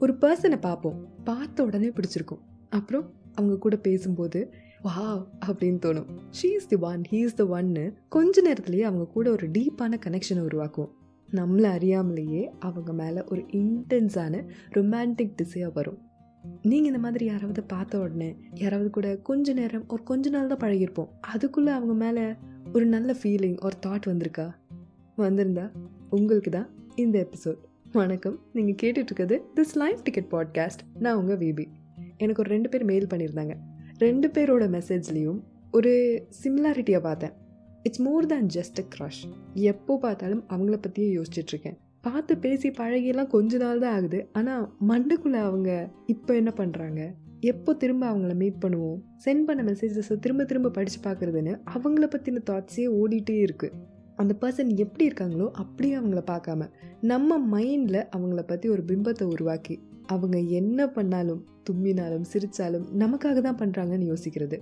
ஒரு பர்சனை பார்ப்போம், பார்த்த உடனே பிடிச்சிருக்கும். அப்புறம் அவங்க கூட பேசும்போது வாவ் அப்படின்னு தோணும். She is the one, he is the ஒன்னு கொஞ்ச நேரத்துலேயே அவங்க கூட ஒரு டீப்பான கனெக்ஷனை உருவாக்கும். நம்மளை அறியாமலேயே அவங்க மேலே ஒரு இன்டென்ஸான ரொமான்டிக் டிசையாக வரும். நீங்கள் இந்த மாதிரி யாராவது பார்த்த உடனே யாராவது கூட கொஞ்ச நேரம் ஒரு கொஞ்ச நாள் தான் பழகிருப்போம், அதுக்குள்ளே அவங்க மேலே ஒரு நல்ல ஃபீலிங் ஒரு தாட் வந்திருக்கா? வந்திருந்தா உங்களுக்கு தான் இந்த எபிசோட். வணக்கம், நீங்கள் கேட்டுட்ருக்கிறது திஸ் லைஃப் டிக்கெட் பாட்காஸ்ட். நான் உங்கள் விபி. எனக்கு ஒரு 2 பேர் மெயில் பண்ணியிருந்தாங்க. 2 பேரோட மெசேஜ்லேயும் ஒரு சிமிலாரிட்டியை பார்த்தேன். It's more than just a crush. எப்போ பார்த்தாலும் அவங்கள பற்றியே யோசிச்சுட்ருக்கேன். பார்த்து பேசி பழகியெல்லாம் கொஞ்ச நாள் தான் ஆகுது, ஆனால் மண்டுக்குள்ளே அவங்க இப்போ என்ன பண்ணுறாங்க, எப்போ திரும்ப அவங்கள மீட் பண்ணுவோம், சென்ட் பண்ண மெசேஜஸை திரும்ப திரும்ப படித்து பார்க்குறதுன்னு அவங்கள பற்றின தாட்ஸே ஓடிட்டே இருக்குது. அந்த பர்சன் எப்படி இருக்காங்களோ அப்படியே அவங்கள பார்க்காம நம்ம மைண்டில் அவங்கள பற்றி ஒரு பிம்பத்தை உருவாக்கி அவங்க என்ன பண்ணாலும் தும்மினாலும் சிரித்தாலும் நமக்காக தான் பண்ணுறாங்கன்னு யோசிக்கிறது.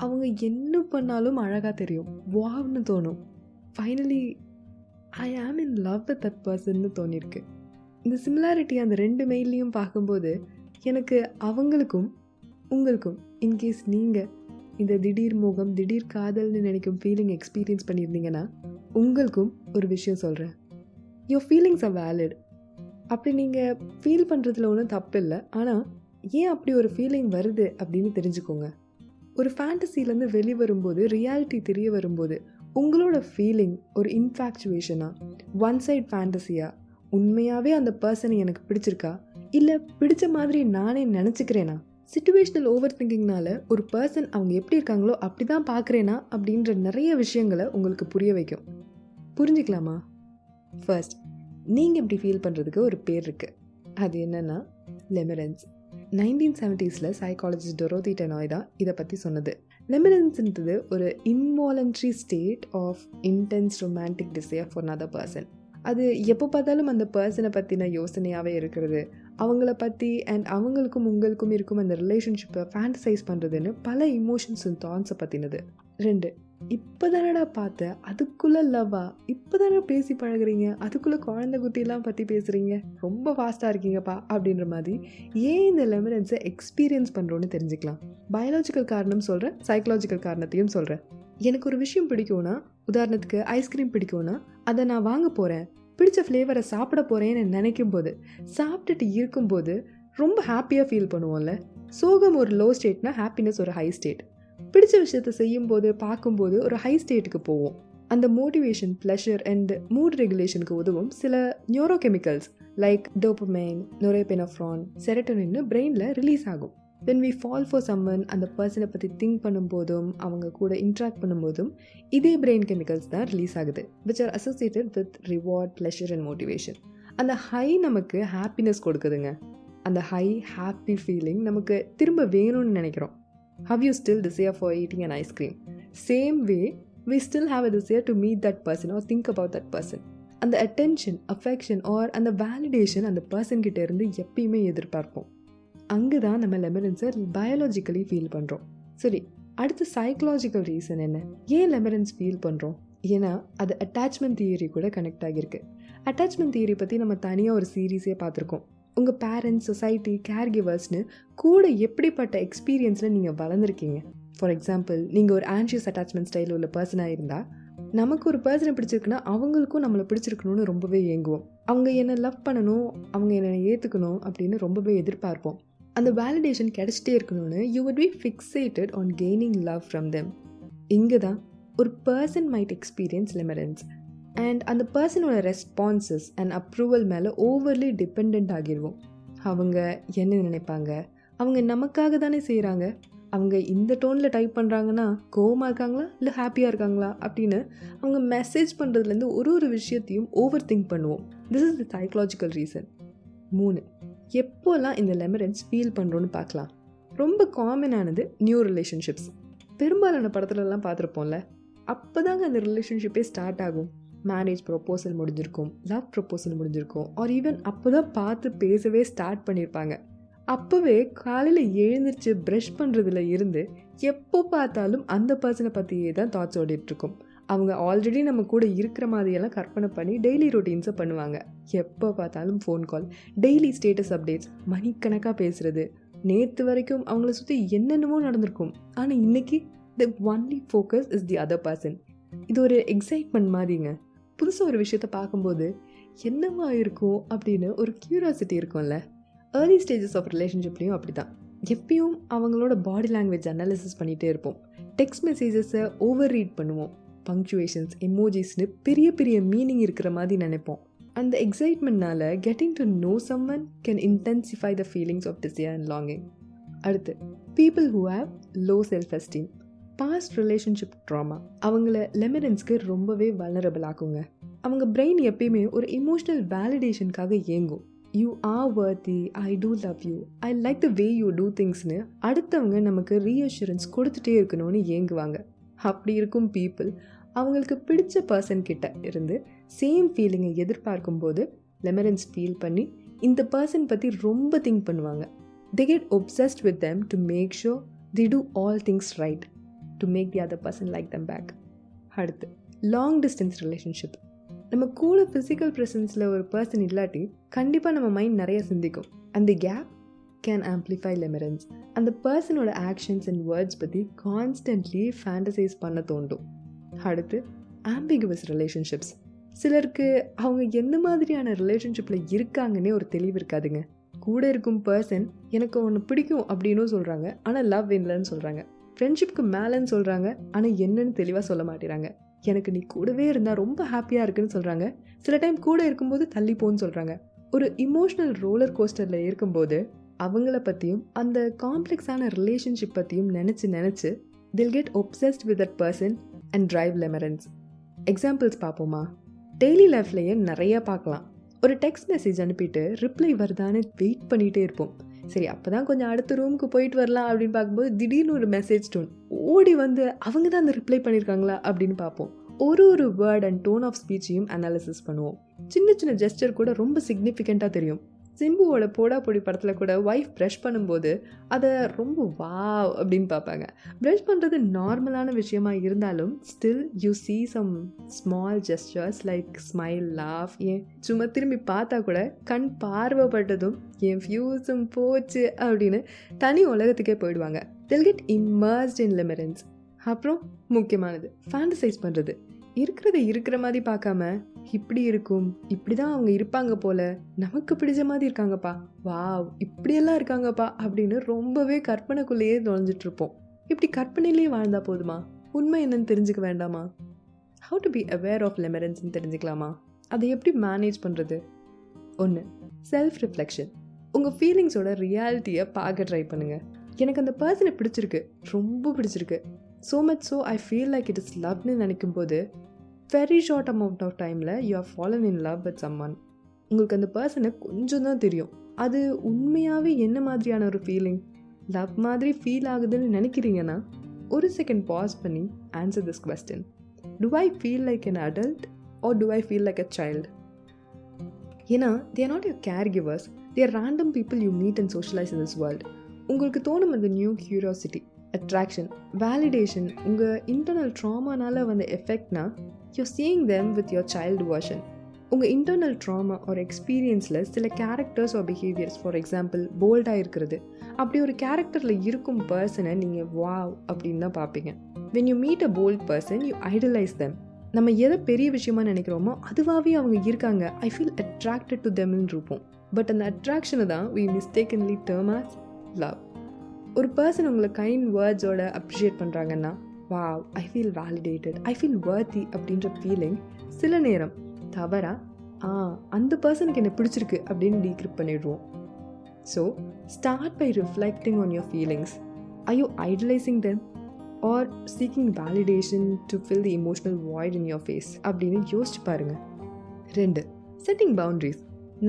அவங்க என்ன பண்ணாலும் அழகாக தெரியும், வாவ்னு தோணும். ஃபைனலி ஐ ஆம் இன் லவ் வித் தட் பர்சன்னு தோணியிருக்கு. இந்த சிமிலாரிட்டி அந்த 2 மெயிலையும் பார்க்கும்போது எனக்கு அவங்களுக்கும் உங்களுக்கும், இன்கேஸ் நீங்கள் இந்த திடீர் மோகம் திடீர் காதல்னு நினைக்கும் ஃபீலிங் எக்ஸ்பீரியன்ஸ் பண்ணியிருந்தீங்கன்னா உங்களுக்கும் ஒரு விஷயம் சொல்கிறேன். Your feelings R valid. அப்படி நீங்கள் ஃபீல் பண்ணுறதுல ஒன்றும் தப்பு இல்லை, ஆனால் ஏன் அப்படி ஒரு ஃபீலிங் வருது அப்படின்னு தெரிஞ்சுக்கோங்க. ஒரு ஃபேண்டசிலேருந்து வெளிவரும்போது ரியாலிட்டி தெரிய வரும்போது உங்களோட ஃபீலிங் ஒரு இன்ஃபேக்சுவேஷனா, ஒன் சைட் ஃபேண்டசியா, உண்மையாகவே அந்த பர்சனை எனக்கு பிடிச்சிருக்கா, இல்லை பிடிச்ச மாதிரி நானே நினச்சிக்கிறேனா, சிச்சுவேஷ்னல் ஓவர் திங்கிங்னால ஒரு பர்சன் அவங்க எப்படி இருக்காங்களோ அப்படி தான் பார்க்குறேனா அப்படின்ற நிறைய விஷயங்களை உங்களுக்கு புரிய வைக்கும். புரிஞ்சிக்கலாமா? ஃபர்ஸ்ட், நீங்கள் இப்படி ஃபீல் பண்ணுறதுக்கு ஒரு பேர் இருக்குது. அது என்னென்னா லெமரன்ஸ். 1970s சைக்காலஜிஸ்ட் டொரோத்தி டெனாய் தான் இதை பற்றி சொன்னது. லெமரன்ஸ்ன்றது ஒரு involuntary state of intense romantic desire for another person. அது எப்போ பார்த்தாலும் அந்த பர்சனை பற்றின யோசனையாகவே இருக்கிறது, அவங்கள பற்றி அண்ட் அவங்களுக்கும் உங்களுக்கும் இருக்கும் அந்த ரிலேஷன்ஷிப்பை ஃபேண்டசைஸ் பண்ணுறதுன்னு பல இமோஷன்ஸ் அண்ட் தாட்ஸை பற்றினது. 2, இப்போ தானடா பார்த்த அதுக்குள்ளே லவ்வா, இப்போ தானே பேசி பழகுறீங்க, அதுக்குள்ளே குழந்தை குட்டிலாம் பற்றி பேசுகிறீங்க, ரொம்ப ஃபாஸ்ட்டாக இருக்கீங்கப்பா அப்படின்ற மாதிரி ஏன் இந்த லெமரன்ஸை எக்ஸ்பீரியன்ஸ் பண்ணுறோன்னு தெரிஞ்சுக்கலாம். பயாலஜிக்கல் காரணம் சொல்கிறேன், சைக்கலாஜிக்கல் காரணத்தையும் சொல்கிறேன். எனக்கு ஒரு விஷயம் பிடிக்கும்னா, உதாரணத்துக்கு ஐஸ்கிரீம் பிடிக்கும்னா அதை நான் வாங்க போகிறேன், பிடிச்ச ஃப்ளேவரை சாப்பிட போகிறேன்னு நினைக்கும் போது, சாப்பிட்டுட்டு இருக்கும்போது ரொம்ப ஹாப்பியாக ஃபீல் பண்ணுவோம்ல. சோகம் ஒரு லோ ஸ்டேட்னா ஹாப்பினஸ் ஒரு ஹை ஸ்டேட். பிடிச்ச விஷயத்தை செய்யும்போது பார்க்கும்போது ஒரு ஹை ஸ்டேட்டுக்கு போவோம். அந்த மோட்டிவேஷன், ப்ளஷர் அண்ட் மூட் ரெகுலேஷனுக்கு உதவும் சில நியூரோ கெமிக்கல்ஸ் லைக் டோபமைன், நொரேபெனஃப்ரான், செரட்டோனின்னு பிரெயினில் ரிலீஸ் ஆகும். when we fall for someone, அந்த பர்சனை பற்றி திங்க் பண்ணும்போதும் அவங்க கூட இன்ட்ராக்ட் பண்ணும்போதும் இதே பிரெயின் கெமிக்கல்ஸ் தான் ரிலீஸ் ஆகுது, which are associated with reward, pleasure and motivation. அந்த ஹை நமக்கு ஹாப்பினஸ் கொடுக்குதுங்க. அந்த ஹை ஹாப்பி ஃபீலிங் நமக்கு திரும்ப வேணும்னு நினைக்கிறோம். Have you still desire for eating an ice cream? Same way, we still have a desire to meet that person or think about that person. அந்த attention, affection R அந்த validation அந்த person கிட்ட இருந்து எப்பயுமே எதிர்பார்ப்போம். அங்கே தான் நம்ம லெமரன்ஸை பயாலஜிக்கலி ஃபீல் பண்ணுறோம். சரி, அடுத்து சைக்கலாஜிக்கல் ரீசன் என்ன? ஏன் லெமரன்ஸ் ஃபீல் பண்ணுறோம்? ஏன்னா அது அட்டாச்மெண்ட் தியரி கூட கனெக்ட் ஆகியிருக்கு. அட்டாச்மெண்ட் தியரி பற்றி நம்ம தனியாக ஒரு சீரீஸே பார்த்துருக்கோம். உங்கள் பேரண்ட்ஸ், சொசைட்டி, கேர் கிவர்ஸ்னு கூட எப்படிப்பட்ட எக்ஸ்பீரியன்ஸில் நீங்கள் வளர்ந்துருக்கீங்க. ஃபார் எக்ஸாம்பிள், நீங்கள் ஒரு ஆன்ஷியஸ் அட்டாச்மெண்ட் ஸ்டைல் உள்ள பர்சனாக இருந்தால், நமக்கு ஒரு பர்சனை பிடிச்சிருக்குன்னா அவங்களுக்கும் நம்மளை பிடிச்சிருக்கணும்னு ரொம்பவே ஏங்குவோம். அவங்க என்னை லவ் பண்ணணும், அவங்க என்னை ஏற்றுக்கணும் அப்படின்னு ரொம்பவே எதிர்பார்ப்போம். அந்த வேலிடேஷன் கிடைச்சிட்டே இருக்கணும்னு you would be fixated on gaining love from them. இங்கே தான் ஒரு பர்சன் மைட் எக்ஸ்பீரியன்ஸ் லிமரன்ஸ் அண்ட் அந்த பர்சனோட ரெஸ்பான்சஸ் அண்ட் அப்ரூவல் மேலே ஓவர்லி டிபெண்ட் ஆகிடுவோம். அவங்க என்ன நினைப்பாங்க, அவங்க நமக்காக தானே செய்கிறாங்க, அவங்க இந்த டோனில் டைப் பண்ணுறாங்கன்னா கோவமாக இருக்காங்களா இல்லை ஹாப்பியாக இருக்காங்களா அப்படின்னு அவங்க மெசேஜ் பண்ணுறதுலேருந்து ஒரு விஷயத்தையும் ஓவர் திங்க் பண்ணுவோம். This is the psychological reason. 3, எப்போல்லாம் இந்த லெமரன்ஸ் ஃபீல் பண்ணுறோன்னு பார்க்கலாம். ரொம்ப காமனானது நியூ ரிலேஷன்ஷிப்ஸ். பெரும்பாலான படத்துலலாம் பார்த்துருப்போம்ல, அப்போ தாங்க அந்த ரிலேஷன்ஷிப்பே ஸ்டார்ட் ஆகும். மேரேஜ் ப்ரொப்போசல் முடிஞ்சிருக்கும், லவ் ப்ரொப்போசல் முடிஞ்சிருக்கும், ஆர் ஈவன் அப்போ தான் பார்த்து பேசவே ஸ்டார்ட் பண்ணியிருப்பாங்க. அப்போவே காலையில் எழுந்திரிச்சு ப்ரஷ் பண்ணுறதுல இருந்து எப்போ பார்த்தாலும் அந்த பர்சனை பற்றியே தான் தாட்ஸ் ஓடிட்டுருக்கும். அவங்க ஆல்ரெடி நம்ம கூட இருக்கிற மாதிரியெல்லாம் கற்பனை பண்ணி டெய்லி ரொட்டீன்ஸை பண்ணுவாங்க. எப்போ பார்த்தாலும் phone call, daily status updates, மணிக்கணக்காக பேசுகிறது. நேற்று வரைக்கும் அவங்கள சுற்றி என்னென்னமோ நடந்திருக்கும். ஆனால் இன்றைக்கி the only focus is the other person. இது ஒரு எக்ஸைட்மெண்ட் மாதிரிங்க. புதுசாக ஒரு விஷயத்தை பார்க்கும்போது என்னவா இருக்கும் அப்படின்னு ஒரு க்யூரியாசிட்டி இருக்கும்ல. ஏர்லி ஸ்டேஜஸ் ஆஃப் ரிலேஷன்ஷிப்லேயும் அப்படி தான். எப்பயும் அவங்களோட பாடி லாங்குவேஜ் அனாலிசிஸ் பண்ணிகிட்டே இருப்போம். டெக்ஸ்ட் மெசேஜஸை ஓவர் ரீட் பண்ணுவோம். பங்க்சுவேஷன்ஸ், எமோஜிஸ்னு பெரிய பெரிய மீனிங் இருக்கிற மாதிரி நினைப்போம். அந்த எக்ஸைட்மெண்ட்னால getting to know someone can intensify the feelings of desire and longing. அடுத்து, people who have low self esteem, past relationship trauma அவங்கள லெமினன்ஸ்க்கு ரொம்பவே வல்னரபிள் ஆக்குங்க. அவங்க பிரெயின் எப்பயுமே ஒரு எமோஷ்னல் வேலிடேஷனுக்காக ஏங்கும். You are worthy, I do love you, I like the way you do திங்ஸ்னு அடுத்தவங்க நமக்கு ரீஅஷூரன்ஸ் கொடுத்துட்டே இருக்கணும்னு ஏங்குவாங்க. அப்படி இருக்கும் பீப்புள் அவங்களுக்கு பிடிச்ச பர்சன் கிட்ட இருந்து சேம் ஃபீலிங்கை எதிர்பார்க்கும்போது லெமரன்ஸ் ஃபீல் பண்ணி இந்த பர்சன் பற்றி ரொம்ப திங்க் பண்ணுவாங்க. They get obsessed with them to make sure they do all things right to make the other person like them back. அடுத்து, லாங் டிஸ்டன்ஸ் ரிலேஷன்ஷிப். நம்ம கூட ஃபிசிக்கல் ப்ரெசன்ஸில் ஒரு பர்சன் இல்லாட்டி கண்டிப்பாக நம்ம மைண்ட் நிறைய சிந்திக்கும். அந்த கேப் கேன் ஆம்ப்ளிஃபை லெமரன்ஸ். அந்த பர்சனோட ஆக்ஷன்ஸ் அண்ட் வேர்ட்ஸ் பற்றி கான்ஸ்டன்ட்லி ஃபேண்டசைஸ் பண்ண தோண்டும். அடுத்து, ஆம்பிகுவஸ் ரிலேஷன்ஷிப்ஸ். சிலருக்கு அவங்க எந்த மாதிரியான ரிலேஷன்ஷிப்பில் இருக்காங்கன்னே ஒரு தெளிவு இருக்காதுங்க. கூட இருக்கும் பர்சன் எனக்கு ஒன்று பிடிக்கும் அப்படின்னும் சொல்கிறாங்க, ஆனால் லவ் இல்லைன்னு சொல்கிறாங்க. ஃப்ரெண்ட்ஷிப்க்கு மேலேன்னு சொல்கிறாங்க, ஆனால் என்னன்னு தெளிவாக சொல்ல மாட்டேறாங்க. எனக்கு நீ கூடவே இருந்தால் ரொம்ப ஹாப்பியாக இருக்குன்னு சொல்கிறாங்க, சில டைம் கூட இருக்கும்போது தள்ளிப்போன்னு சொல்கிறாங்க. ஒரு இமோஷ்னல் ரோலர் கோஸ்டரில் இருக்கும்போது அவங்கள பற்றியும் அந்த காம்ப்ளெக்ஸான ரிலேஷன்ஷிப் பற்றியும் நினச்சி they'll get obsessed with that person and drive limerence. Examples பார்ப்போமா? டெய்லி லைஃப்லேயே நிறைய பார்க்கலாம். ஒரு டெக்ஸ்ட் மெசேஜ் அனுப்பிட்டு ரிப்ளை வருதான்னு வெயிட் பண்ணிகிட்டே இருப்போம். சரி, அப்போ தான் கொஞ்சம் அடுத்த ரூமுக்கு போயிட்டு வரலாம் அப்படின்னு பார்க்கும்போது திடீர்னு ஒரு மெசேஜ் டோன் ஓடி வந்து அவங்க தான் அந்த ரிப்ளை பண்ணியிருக்காங்களா அப்படின்னு பார்ப்போம். ஒரு வேர்ட் அண்ட் டோன் ஆஃப் ஸ்பீச்சையும் அனாலிசிஸ் பண்ணுவோம். சின்ன சின்ன ஜெஸ்டர் கூட ரொம்ப சிக்னிஃபிகண்ட்டாக தெரியும். சிம்புவோட போடா பொடி படத்தில் கூட ஒய்ஃப் ப்ரஷ் பண்ணும்போது அதை ரொம்ப வாவ் அப்படின்னு பார்ப்பாங்க. ப்ரஷ் பண்ணுறது நார்மலான விஷயமா இருந்தாலும் still you see some small gestures like smile, laugh. ஏன் சும்மா திரும்பி பார்த்தா கூட கண் பார்வைப்பட்டதும் என் ஃபியூஸும் போச்சு அப்படின்னு தனி உலகத்துக்கே போயிடுவாங்க. they'll get immersed in limerence. அப்புறம் முக்கியமானது, ஃபேண்டசைஸ் பண்ணுறது. இருக்கிறத இருக்கிற மாதிரி பார்க்காம இப்படி இருக்கும், இப்படி தான் அவங்க இருப்பாங்க போல, நமக்கு பிடிச்ச மாதிரி இருக்காங்கப்பா, வாவ் இப்படியெல்லாம் இருக்காங்கப்பா அப்படின்னு ரொம்பவே கற்பனைக்குள்ளேயே நுழைஞ்சிட்ருப்போம். இப்படி கற்பனையிலேயே வாழ்ந்தா போதுமா? உண்மை என்னன்னு தெரிஞ்சுக்க வேண்டாமா? How to be aware of லெமரன்ஸ்ன்னு தெரிஞ்சுக்கலாமா? அதை எப்படி மேனேஜ் பண்ணுறது? 1, செல்ஃப் ரிஃப்ளெக்ஷன். உங்கள் ஃபீலிங்ஸோட ரியாலிட்டியை பார்க்க ட்ரை பண்ணுங்கள். எனக்கு அந்த பர்சனை பிடிச்சிருக்கு, ரொம்ப பிடிச்சிருக்கு, so much so I feel like it is லவ்னு நினைக்கும் போது வெரி ஷார்ட் அமௌண்ட் ஆஃப் டைமில் you are fallen in love with someone. உங்களுக்கு அந்த பர்சனை கொஞ்சம் தான் தெரியும். அது உண்மையாகவே என்ன மாதிரியான ஒரு ஃபீலிங், லவ் மாதிரி ஃபீல் ஆகுதுன்னு நினைக்கிறீங்கன்னா ஒரு செகண்ட் பாஸ் பண்ணி answer this question. To I feel like an adult or do I feel like a child? ஏன்னா they are not your caregivers, they are random people you meet and socialize in this world. உங்களுக்கு தோணும் அந்த new curiosity, attraction, validation உங்கள் internal ட்ராமானால் வந்த எஃபெக்ட்னா you're seeing them with your child version. உங்கள் internal drama ஒரு எக்ஸ்பீரியன்ஸில் சில characters are behaviours, for example போல்டாக இருக்கிறது, அப்படி ஒரு கேரக்டரில் இருக்கும் பர்சனை நீங்கள் வாவ் அப்படின்னு தான் பார்ப்பீங்க. when you meet a bold person you idolize them. நம்ம எதை பெரிய விஷயமா நினைக்கிறோமோ அதுவாகவே அவங்க இருக்காங்க, ஐ ஃபீல் அட்ராக்டட் டு தெம்னு இருப்போம். பட் அந்த அட்ராக்ஷனை தான் we mistakenly term as love. ஒரு பர்சன் உங்களை கைண்ட் வேர்ட்ஸோட அப்ரிஷியேட் பண்ணுறாங்கன்னா wow I feel validated, I feel வர்த்தி அப்படின்ற ஃபீலிங் சில நேரம் தவறா அந்த பர்சனுக்கு என்ன பிடிச்சிருக்கு அப்படின்னு டீக்ரிப் பண்ணிடுவோம். So start by reflecting on your feelings. Are you idealising them or seeking validation to fill the emotional void in your face அப்படின்னு யோசிச்சு பாருங்கள். 2, செட்டிங் பவுண்ட்ரிஸ்.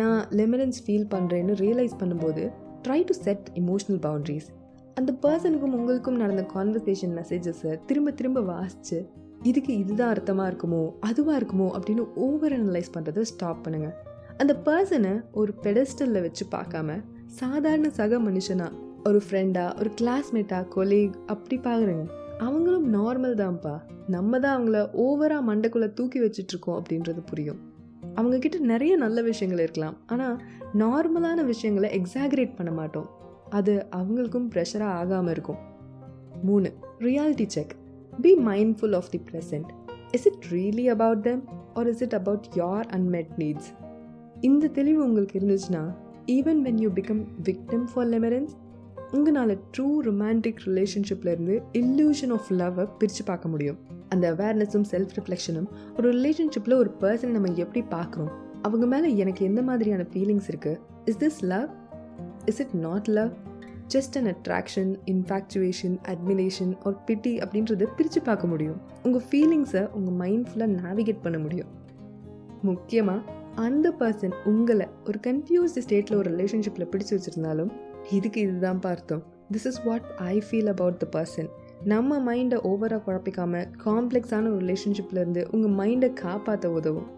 நான் லெமரன்ஸ் ஃபீல் பண்ணுறேன்னு ரியலைஸ் பண்ணும்போது try to set emotional boundaries. அந்த பர்சனுக்கும் உங்களுக்கும் நடந்த கான்வர்சேஷன் மெசேஜஸை திரும்ப திரும்ப வாசித்து இதுக்கு இதுதான் அர்த்தமாக இருக்குமோ அதுவாக இருக்குமோ அப்படின்னு ஓவர் அனலைஸ் பண்ணுறதை ஸ்டாப் பண்ணுங்கள். அந்த பர்சனை ஒரு பெடஸ்டலில் வச்சு பார்க்காம சாதாரண சக மனுஷனா, ஒரு ஃப்ரெண்டாக, ஒரு கிளாஸ்மேட்டாக, கொலீக் அப்படி பார்க்குறேங்க. அவங்களும் நார்மல் தான்ப்பா, நம்ம தான் அவங்கள ஓவராக மண்டைக்குள்ளே தூக்கி வச்சிட்ருக்கோம் அப்படின்றது புரியும். அவங்கக்கிட்ட நிறைய நல்ல விஷயங்கள் இருக்கலாம், ஆனால் நார்மலான விஷயங்களை எக்ஸாகரேட் பண்ண மாட்டோம். அது அவங்களுக்கும் ப்ரெஷராக ஆகாமல் இருக்கும். 3. Reality check. Be mindful of the present. Is it really about them or is it about your unmet needs? இந்த தெளிவு உங்களுக்கு இருந்துச்சுன்னா, even when you become victim for limerence, உங்களால் ட்ரூ ரொமான்டிக் ரிலேஷன்ஷிப்லேருந்து இல்லூஷன் ஆஃப் லவ்வை பிரித்து பார்க்க முடியும். அந்த அவேர்னஸும் செல்ஃப் ரிஃப்ளெக்ஷனும் ஒரு ரிலேஷன்ஷிப்பில் ஒரு பர்சன் நம்ம எப்படி பார்க்குறோம், அவங்க மேலே எனக்கு எந்த மாதிரியான ஃபீலிங்ஸ் இருக்குது, is this love, is it not love, just an attraction, infatuation, admiration or pity அப்படின்றத பிரித்து பார்க்க முடியும். உங்கள் ஃபீலிங்ஸை உங்கள் மைண்ட் ஃபுல்லாக நேவிகேட் பண்ண முடியும். முக்கியமாக அந்த பர்சன் உங்களை ஒரு கன்ஃபியூஸ்டு ஸ்டேட்டில் ஒரு ரிலேஷன்ஷிப்பில் பிடிச்சி வச்சுருந்தாலும், இதுக்கு இதுதான் பார்த்தோம், this is what I feel about the person. நம்ம மைண்டை ஓவராக குழப்பிக்காமல் காம்ப்ளெக்ஸான ஒரு ரிலேஷன்ஷிப்லேருந்து உங்கள் மைண்டை காப்பாற்ற உதவும்.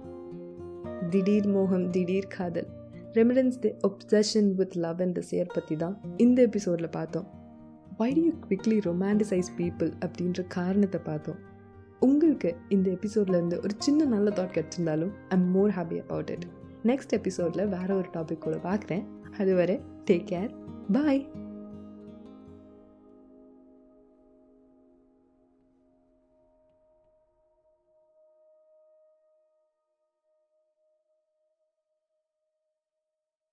திடீர் மோகம், திடீர் காதல், limerence the obsession with love and desire பற்றி தான் இந்த எபிசோடில் பார்த்தோம். Why do you quickly romanticise people அப்படின்ற காரணத்தை பார்த்தோம். உங்களுக்கு இந்த எபிசோட்லேருந்து ஒரு சின்ன நல்ல தாட் கிடச்சிருந்தாலும் I am more happy about it. Next எபிசோடில் வேறு ஒரு டாபிக் கூட பார்க்குறேன். அதுவரை டேக் கேர், பாய்.